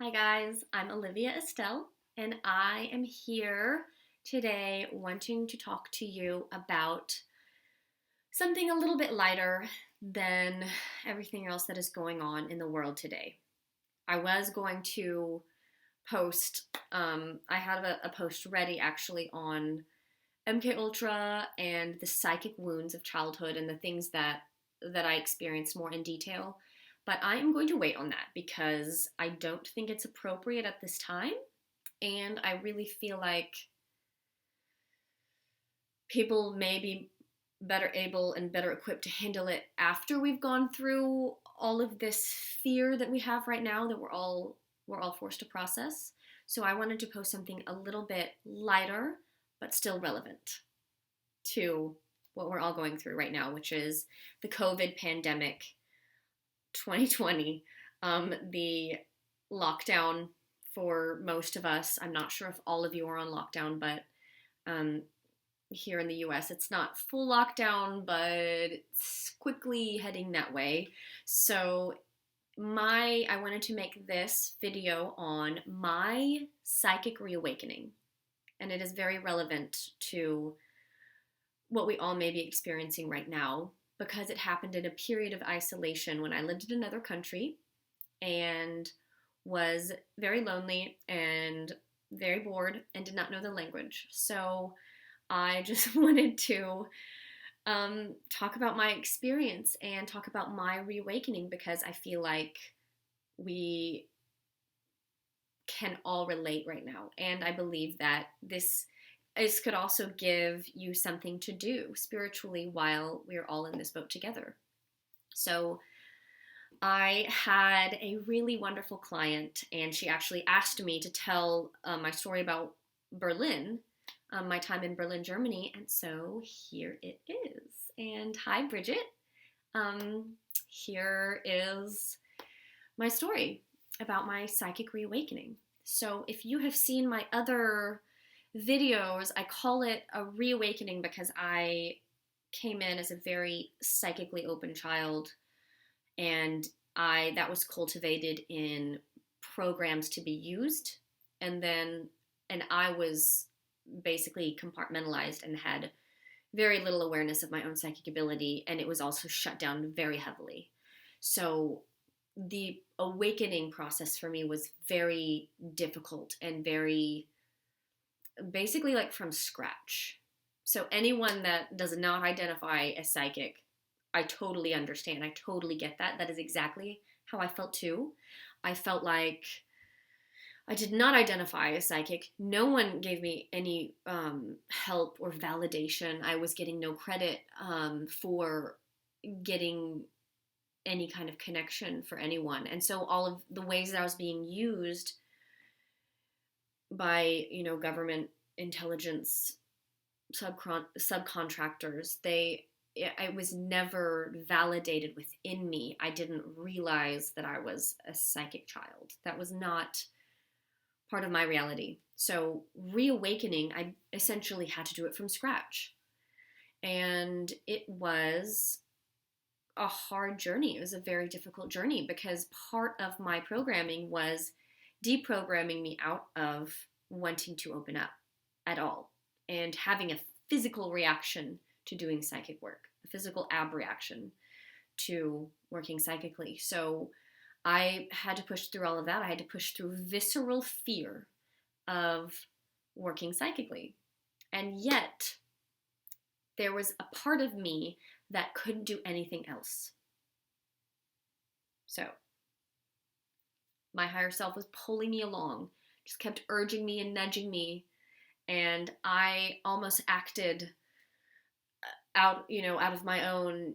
Hi guys, I'm Olivia Estelle, and I am here today wanting to talk to you about something a little bit lighter than everything else that is going on in the world today. I was going to post, I had a post ready actually on MK Ultra and the psychic wounds of childhood and the things that I experienced more in detail. But I am going to wait on that because I don't think it's appropriate at this time. And I really feel like people may be better able and better equipped to handle it after we've gone through all of this fear that we have right now that we're all forced to process. So I wanted to post something a little bit lighter but still relevant to what we're all going through right now, which is the COVID pandemic 2020, the lockdown for most of us. I'm not sure if all of you are on lockdown, but um, here in the US, it's not full lockdown, but it's quickly heading that way. So, I wanted to make this video on my psychic reawakening, and it is very relevant to what we all may be experiencing right now because it happened in a period of isolation when I lived in another country and was very lonely and very bored and did not know the language. So I just wanted to talk about my experience and talk about my reawakening because I feel like we can all relate right now. And I believe that this could also give you something to do spiritually while we're all in this boat together. So I had a really wonderful client, and she actually asked me to tell my story about Berlin, my time in Berlin, Germany, and so here it is. And hi, Bridget. Here is my story about my psychic reawakening. So if you have seen my other videos, I call it a reawakening because I came in as a very psychically open child, and I that was cultivated in programs to be used, and I was basically compartmentalized and had very little awareness of my own psychic ability, and it was also shut down very heavily. So the awakening process for me was very difficult and very basically like from scratch. So anyone that does not identify as psychic, I totally understand. I totally get that. That is exactly how I felt too. I felt like I did not identify as psychic. No one gave me any help or validation. I was getting no credit for getting any kind of connection for anyone. And so all of the ways that I was being used by, government intelligence subcontractors, I was never validated within me. I didn't realize that I was a psychic child. That was not part of my reality. So reawakening, I essentially had to do it from scratch. And it was a hard journey. It was a very difficult journey because part of my programming was deprogramming me out of wanting to open up at all and having a physical reaction to doing psychic work, a physical reaction to working psychically. So I had to push through all of that. I had to push through visceral fear of working psychically. And yet, there was a part of me that couldn't do anything else. So, my higher self was pulling me along, just kept urging me and nudging me, and I almost acted out of my own,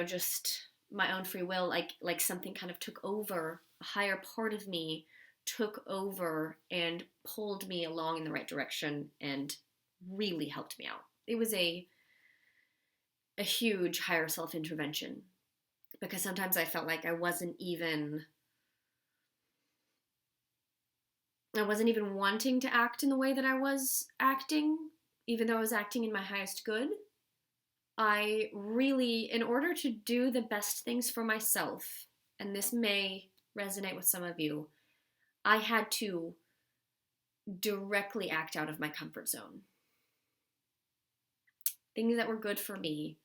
just my own free will, like something kind of took over. A higher part of me took over and pulled me along in the right direction and really helped me out. It was a huge higher self intervention because sometimes I felt like I wasn't even wanting to act in the way that I was acting, even though I was acting in my highest good. I really, in order to do the best things for myself, and this may resonate with some of you, I had to directly act out of my comfort zone. Things that were good for me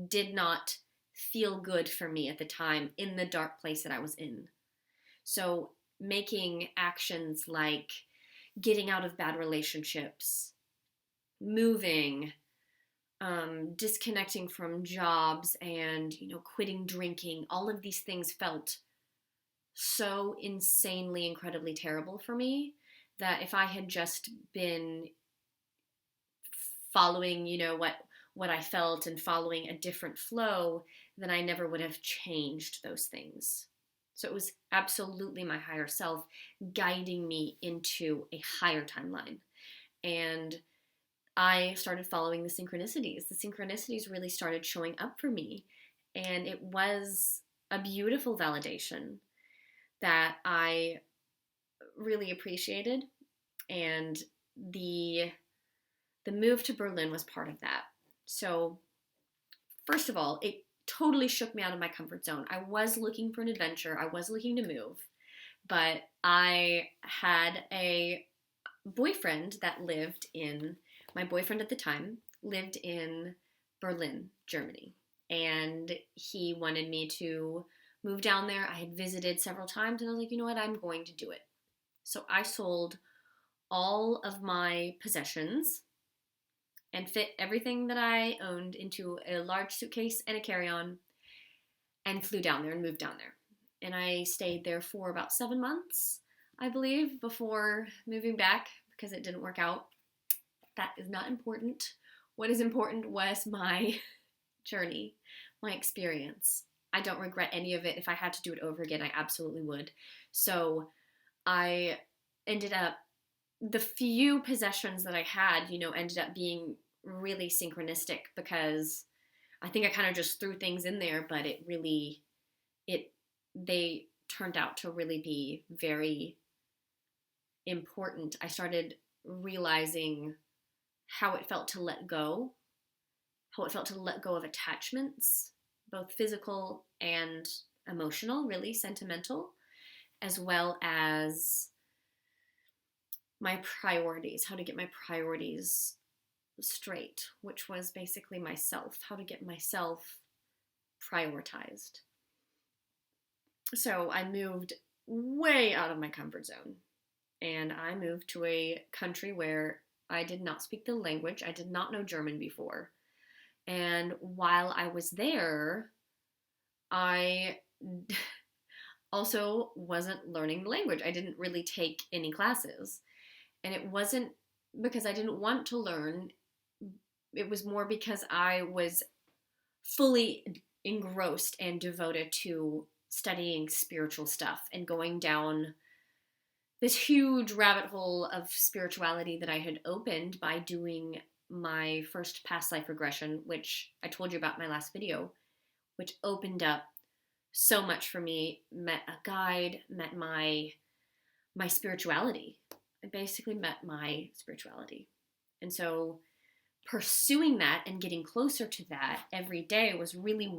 did not feel good for me at the time in the dark place that I was in. So making actions like getting out of bad relationships, moving, disconnecting from jobs, and quitting drinking, all of these things felt so insanely, incredibly terrible for me that if I had just been following, what I felt and following a different flow, then I never would have changed those things. So it was absolutely my higher self guiding me into a higher timeline. And I started following the synchronicities. The synchronicities really started showing up for me. And it was a beautiful validation that I really appreciated. And the move to Berlin was part of that. So, first of all, it totally shook me out of my comfort zone. I was looking for an adventure. I was looking to move. But I had a boyfriend that my boyfriend at the time lived in Berlin, Germany. And he wanted me to move down there. I had visited several times and I was like, you know what, I'm going to do it. So I sold all of my possessions and fit everything that I owned into a large suitcase and a carry-on and flew down there and moved down there. And I stayed there for about 7 months, I believe, before moving back because it didn't work out. That is not important. What is important was my journey, my experience. I don't regret any of it. If I had to do it over again, I absolutely would. So I ended up, the few possessions that I had, ended up being really synchronistic because I think I kind of just threw things in there, but they turned out to really be very important. I started realizing how it felt to let go, of attachments, both physical and emotional, really sentimental, as well as my priorities, how to get my priorities straight, which was basically myself, how to get myself prioritized. So I moved way out of my comfort zone, and I moved to a country where I did not speak the language. I did not know German before. And while I was there, I also wasn't learning the language. I didn't really take any classes. And it wasn't because I didn't want to learn. It was more because I was fully engrossed and devoted to studying spiritual stuff and going down this huge rabbit hole of spirituality that I had opened by doing my first past life regression, which I told you about in my last video, which opened up so much for me. Met a guide, met my spirituality. I basically met my spirituality. And so pursuing that and getting closer to that every day was really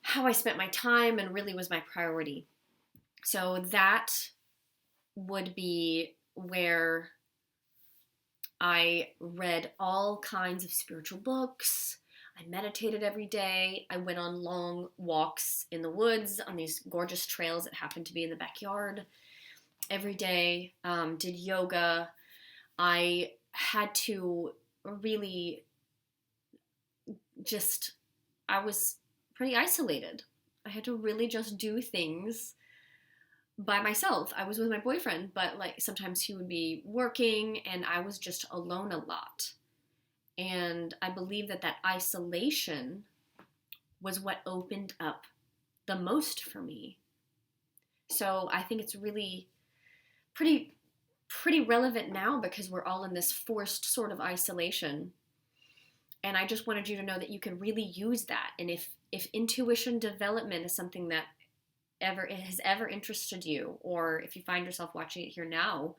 how I spent my time and really was my priority. So that would be where I read all kinds of spiritual books. I meditated every day. I went on long walks in the woods on these gorgeous trails that happened to be in the backyard every day. Did yoga. I had to really I was pretty isolated. I had to really just do things by myself. I was with my boyfriend, but sometimes he would be working and I was just alone a lot. And I believe that isolation was what opened up the most for me. So I think it's really pretty relevant now because we're all in this forced sort of isolation. And I just wanted you to know that you can really use that. And if intuition development is something that has ever interested you, or if you find yourself watching it here now,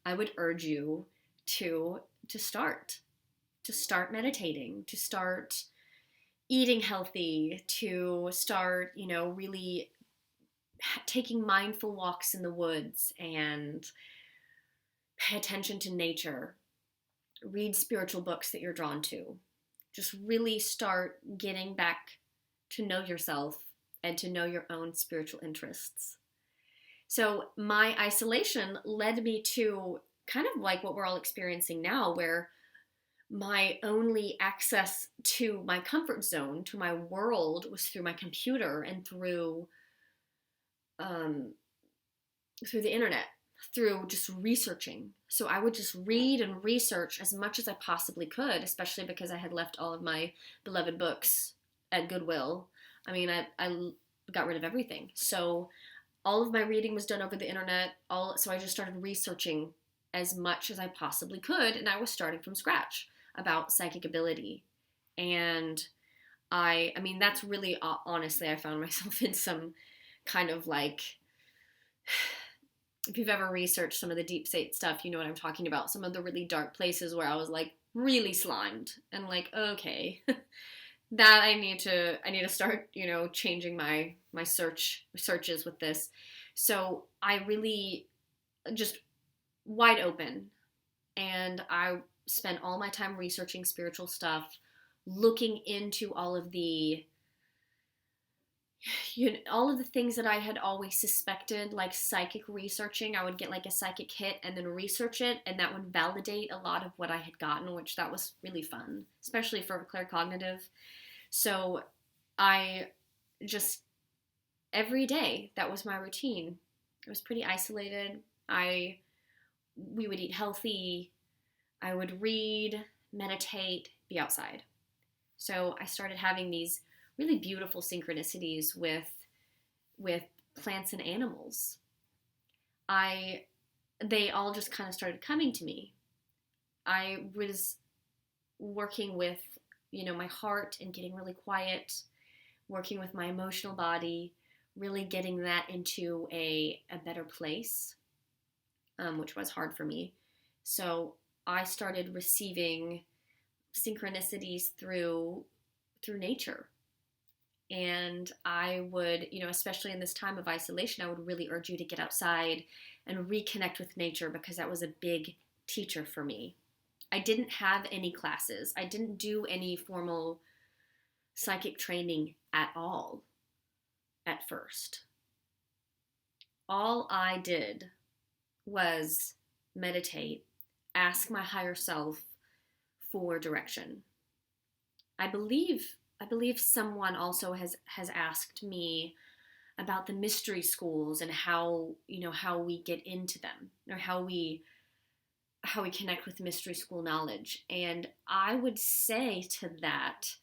I would urge you to start meditating, to start eating healthy, to start, really taking mindful walks in the woods and pay attention to nature, read spiritual books that you're drawn to. Just really start getting back to know yourself and to know your own spiritual interests. So my isolation led me to kind of like what we're all experiencing now, where my only access to my comfort zone, to my world, was through my computer and um, through the internet, through just researching. So I would just read and research as much as I possibly could, especially because I had left all of my beloved books at Goodwill. I mean, I got rid of everything. So all of my reading was done over the internet. So I just started researching as much as I possibly could, and I was starting from scratch about psychic ability. And I mean, that's really, honestly, I found myself in some kind of like, if you've ever researched some of the deep state stuff, you know what I'm talking about. Some of the really dark places where I was like really slimed and like, okay, that I need to start, changing my searches with this. So I really just wide open, and I spent all my time researching spiritual stuff, looking into all of the things that I had always suspected, like psychic researching. I would get like a psychic hit and then research it, and that would validate a lot of what I had gotten, which that was really fun, especially for claircognitive. So I just, every day, that was my routine. I was pretty isolated. We would eat healthy. I would read, meditate, be outside. So I started having these really beautiful synchronicities with plants and animals. They all just kind of started coming to me. I was working with, my heart and getting really quiet, working with my emotional body, really getting that into a better place, which was hard for me. So I started receiving synchronicities through nature. And I would, especially in this time of isolation, I would really urge you to get outside and reconnect with nature, because that was a big teacher for me. I didn't have any classes. I didn't do any formal psychic training at all at first. All I did was meditate, ask my higher self for direction. I believe someone also has asked me about the mystery schools and how we get into them, or how we connect with mystery school knowledge. And I would say to that,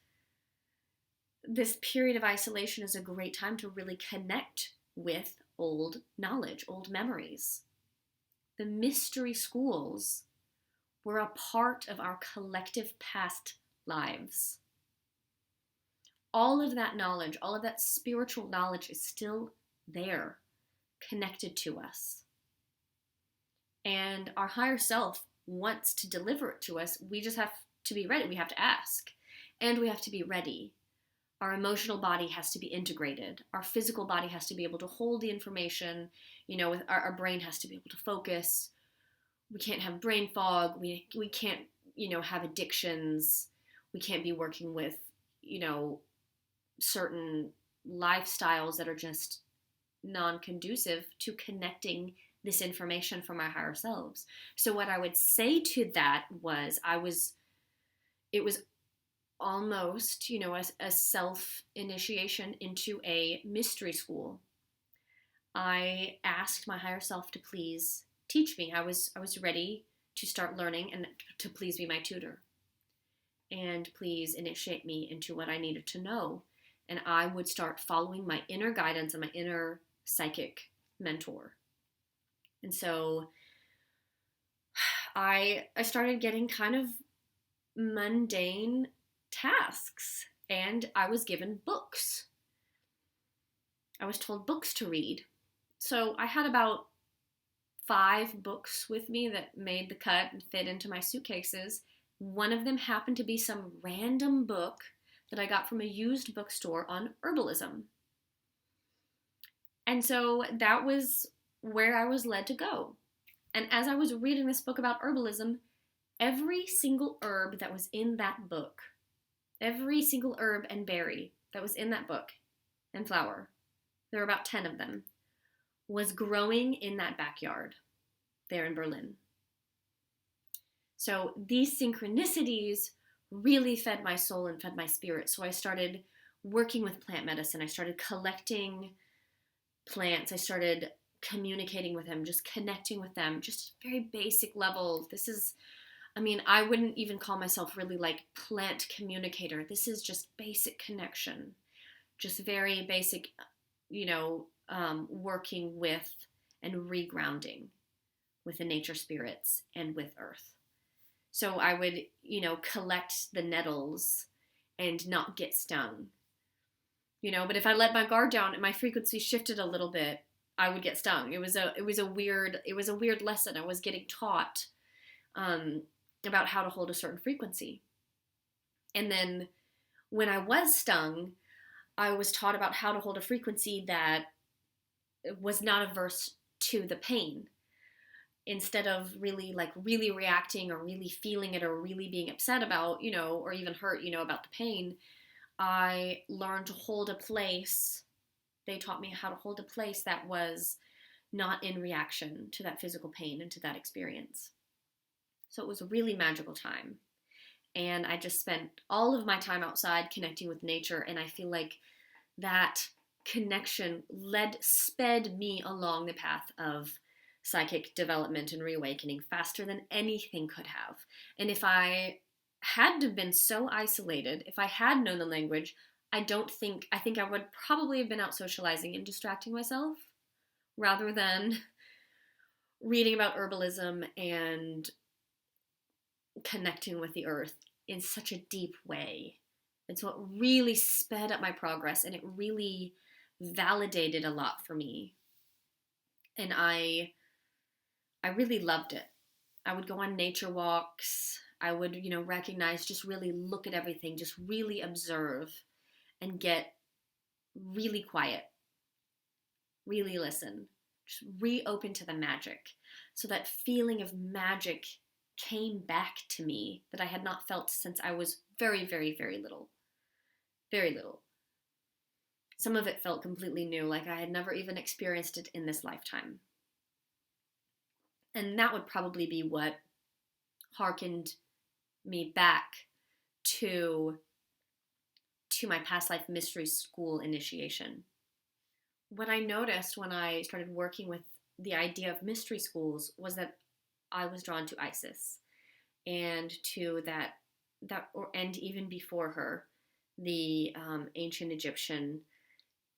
this period of isolation is a great time to really connect with old knowledge, old memories. The mystery schools were a part of our collective past lives. All of that knowledge, all of that spiritual knowledge is still there, connected to us. And our higher self wants to deliver it to us. We just have to be ready. We have to ask. And we have to be ready. Our emotional body has to be integrated. Our physical body has to be able to hold the information. With our brain has to be able to focus. We can't have brain fog. We can't, have addictions. We can't be working with, certain lifestyles that are just non-conducive to connecting this information from our higher selves. So what I would say to that was, it was almost, a self-initiation into a mystery school. I asked my higher self to please teach me. I was ready to start learning and to please be my tutor. And please initiate me into what I needed to know. And I would start following my inner guidance and my inner psychic mentor. And so I started getting kind of mundane tasks, and I was given books. I was told books to read. So I had about 5 books with me that made the cut and fit into my suitcases. One of them happened to be some random book that I got from a used bookstore on herbalism. And so that was where I was led to go. And as I was reading this book about herbalism, every single herb that was in that book, every single herb and berry that was in that book and flower, there were about 10 of them, was growing in that backyard there in Berlin. So these synchronicities really fed my soul and fed my spirit. So I started working with plant medicine. I started collecting plants. I started communicating with them, just connecting with them, just very basic level. I wouldn't even call myself really like plant communicator. This is just basic connection, just very basic, working with and regrounding with the nature spirits and with earth. So I would, collect the nettles and not get stung. But if I let my guard down and my frequency shifted a little bit, I would get stung. It was a weird lesson. I was getting taught about how to hold a certain frequency. And then when I was stung, I was taught about how to hold a frequency that was not averse to the pain. Instead of really reacting or really feeling it or really being upset about, or even hurt, about the pain, I learned to hold a place. They taught me how to hold a place that was not in reaction to that physical pain and to that experience. So it was a really magical time. And I just spent all of my time outside connecting with nature. And I feel like that connection sped me along the path of psychic development and reawakening faster than anything could have. And if I had to have been so isolated, if I had known the language, I think I would probably have been out socializing and distracting myself rather than reading about herbalism and connecting with the earth in such a deep way. And so it really sped up my progress and it really validated a lot for me. And I really loved it. I would go on nature walks. I would, recognize, just really look at everything, just really observe and get really quiet, really listen, just reopen to the magic. So that feeling of magic came back to me that I had not felt since I was very, very, very little. Very little. Some of it felt completely new, like I had never even experienced it in this lifetime. And that would probably be what harkened me back to my past life mystery school initiation. What I noticed when I started working with the idea of mystery schools was that I was drawn to Isis and to and even before her, the ancient Egyptian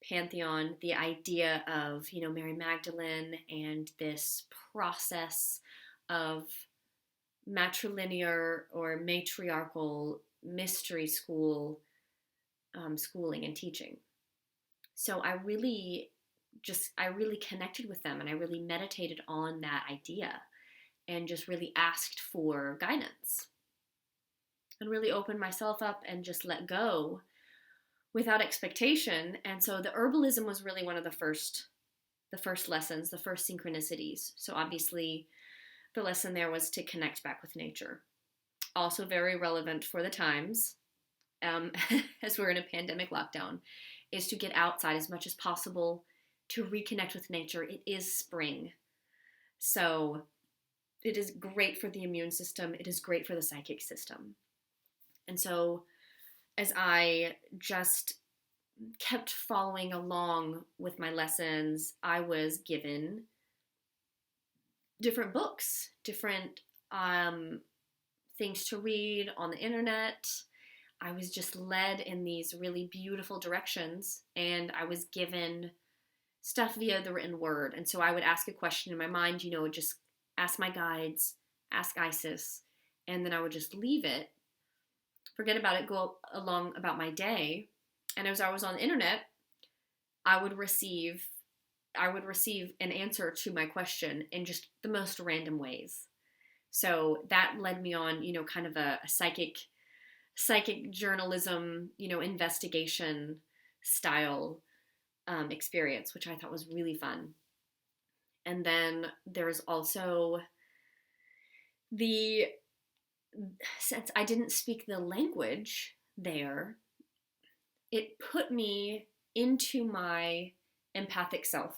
pantheon, the idea of, Mary Magdalene and this process of matrilinear or matriarchal mystery school schooling and teaching. So I really connected with them and I really meditated on that idea and just really asked for guidance and really opened myself up and just let go without expectation. And so the herbalism was really one of the first lessons, the first synchronicities. So obviously the lesson there was to connect back with nature. Also very relevant for the times, as we're in a pandemic lockdown, is to get outside as much as possible to reconnect with nature. It is spring. So it is great for the immune system. It is great for the psychic system. And so as I just kept following along with my lessons, I was given different books, different things to read on the internet. I was just led in these really beautiful directions, and I was given stuff via the written word. And so I would ask a question in my mind, just ask my guides, ask Isis, and then I would just leave it, forget about it, go along about my day. And as I was on the internet, I would receive an answer to my question in just the most random ways. So that led me on, kind of a psychic journalism, investigation style experience, which I thought was really fun. And then there's also the, since I didn't speak the language there, it put me into my empathic self.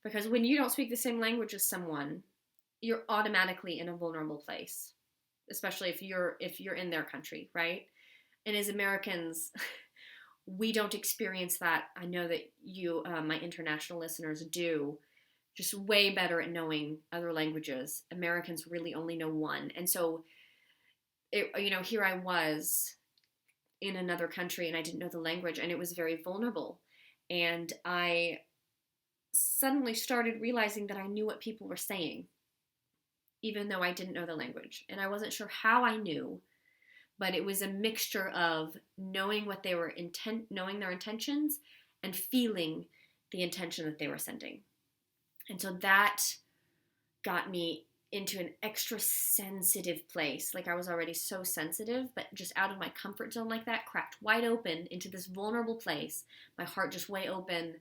Because when you don't speak the same language as someone, you're automatically in a vulnerable place, especially if you're in their country, right? And as Americans, we don't experience that. I know that you, my international listeners, do just way better at knowing other languages. Americans really only know one, and so here I was in another country, and I didn't know the language, and it was very vulnerable, and I suddenly started realizing that I knew what people were saying, even though I didn't know the language, and I wasn't sure how I knew. But it was a mixture of knowing what they were knowing their intentions, and feeling the intention that they were sending. And so that got me into an extra sensitive place. Like, I was already so sensitive, but just out of my comfort zone like that, cracked wide open into this vulnerable place, my heart just way open.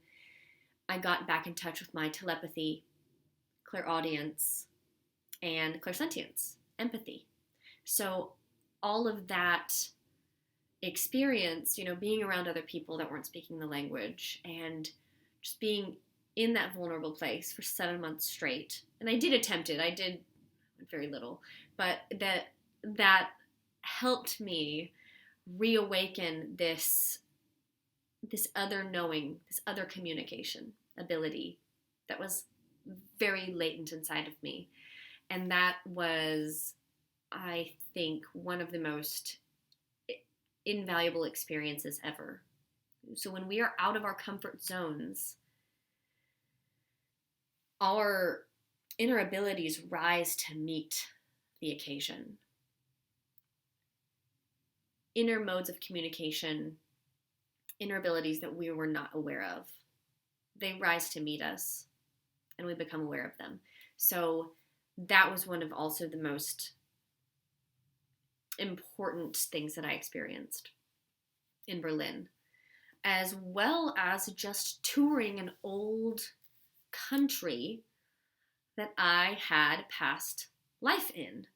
I got back in touch with my telepathy, clairaudience, and clairsentience, empathy. So all of that experience, being around other people that weren't speaking the language, and just being in that vulnerable place for 7 months straight. And I did attempt it. I did very little, but that helped me reawaken this other knowing, this other communication ability that was very latent inside of me. And that was, I think, one of the most invaluable experiences ever. So when we are out of our comfort zones, our inner abilities rise to meet the occasion. Inner modes of communication, inner abilities that we were not aware of, they rise to meet us, and we become aware of them. So that was one of also the most important things that I experienced in Berlin, as well as just touring an old country that I had past life in,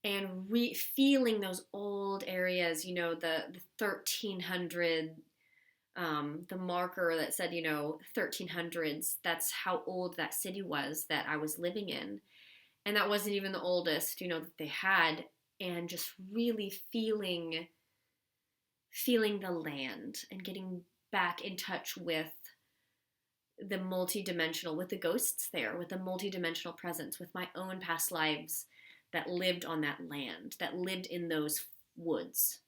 and feeling those old areas, the 1300, the marker that said, 1300s, that's how old that city was that I was living in. And that wasn't even the oldest, that they had. And just really feeling the land, and getting back in touch with the multidimensional, with the ghosts there, with the multidimensional presence, with my own past lives that lived on that land, that lived in those woods.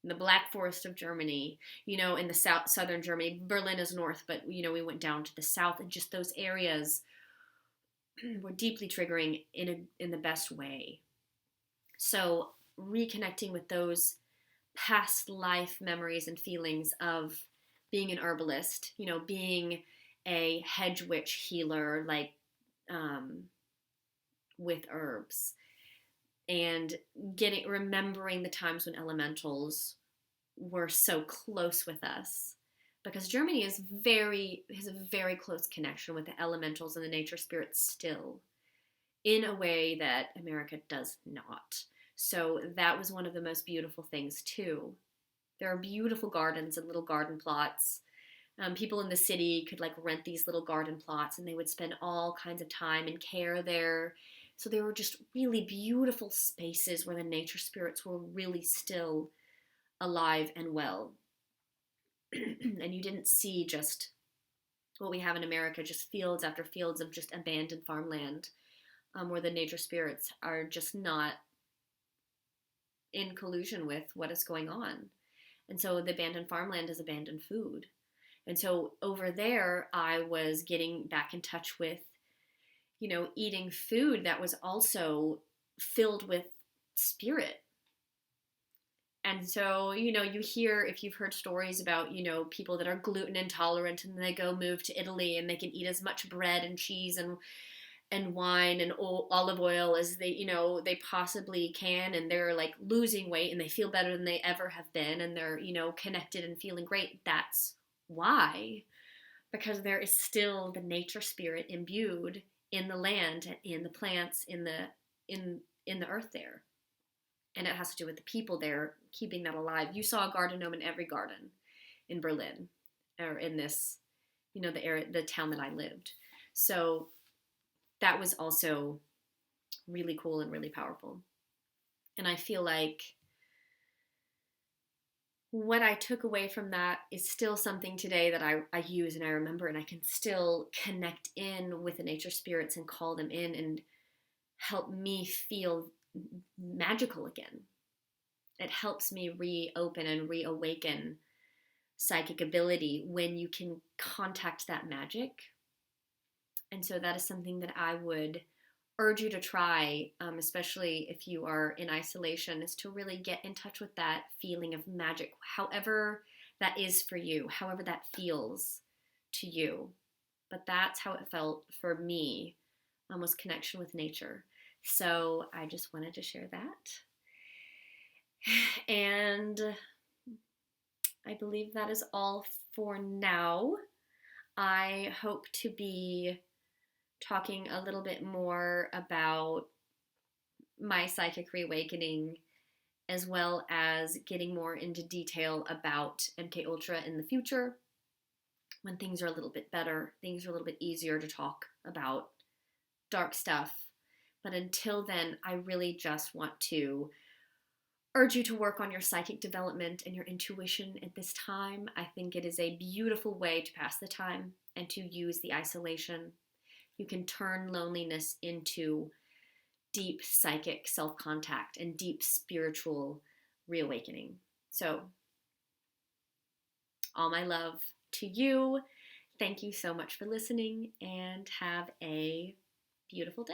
In the Black Forest of Germany, in the southern Germany. Berlin is north, but, we went down to the south, and just those areas were deeply triggering in the best way. So reconnecting with those past life memories and feelings of being an herbalist, being a hedge witch healer, like with herbs, and remembering the times when elementals were so close with us, because Germany has a very close connection with the elementals and the nature spirits still, in a way that America does not. So that was one of the most beautiful things too. There are beautiful gardens and little garden plots. People in the city could rent these little garden plots, and they would spend all kinds of time and care there. So they were just really beautiful spaces where the nature spirits were really still alive and well. And you didn't see just what we have in America, just fields after fields of just abandoned farmland, where the nature spirits are just not in collusion with what is going on. And so the abandoned farmland is abandoned food. And so over there, I was getting back in touch with, eating food that was also filled with spirit. And so, you hear, if you've heard stories about, people that are gluten intolerant, and they go move to Italy, and they can eat as much bread and cheese and wine and olive oil as they possibly can, and they're losing weight, and they feel better than they ever have been, and they're connected and feeling great. That's Why? Because there is still the nature spirit imbued in the land, in the plants, in the earth there. And it has to do with the people there keeping that alive. You saw a garden gnome in every garden in Berlin, or in this, the area, the town that I lived. So that was also really cool and really powerful. And I feel like what I took away from that is still something today that I use and I remember, and I can still connect in with the nature spirits and call them in and help me feel magical again. It helps me reopen and reawaken psychic ability when you can contact that magic. And so that is something that I would urge you to try, especially if you are in isolation, is to really get in touch with that feeling of magic, however that is for you, however that feels to you. But that's how it felt for me, was connection with nature. So I just wanted to share that. And I believe that is all for now. I hope to be talking a little bit more about my psychic reawakening, as well as getting more into detail about MK Ultra in the future, when things are a little bit better, things are a little bit easier to talk about dark stuff. But until then, I really just want to urge you to work on your psychic development and your intuition at this time. I think it is a beautiful way to pass the time and to use the isolation. You can turn loneliness into deep psychic self-contact and deep spiritual reawakening. So, all my love to you. Thank you so much for listening, and have a beautiful day.